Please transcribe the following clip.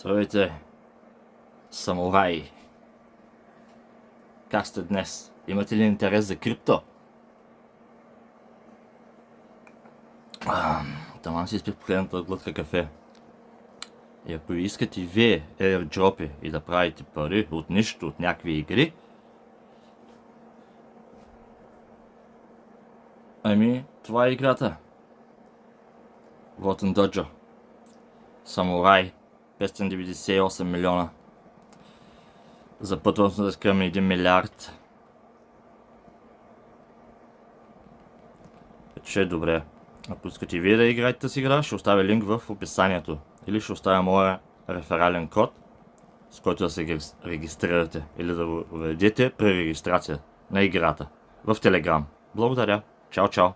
Здравейте, самураи! Как сте днес? Имате ли интерес за крипто? Таман си изпих последната глътка кафе. И ако искате и вие airdropи и да правите пари от нищо, от някакви игри, това е играта. Voten Dojo. Самурай. 598 милиона. Запътвам се към 1 милиард. Че е добре. Ако искате и вие да играете тази игра, ще оставя линк в описанието. Или ще оставя моя реферален код, с който да се регистрирате. Или да го введете при регистрация на играта в Telegram. Благодаря. Чао, чао.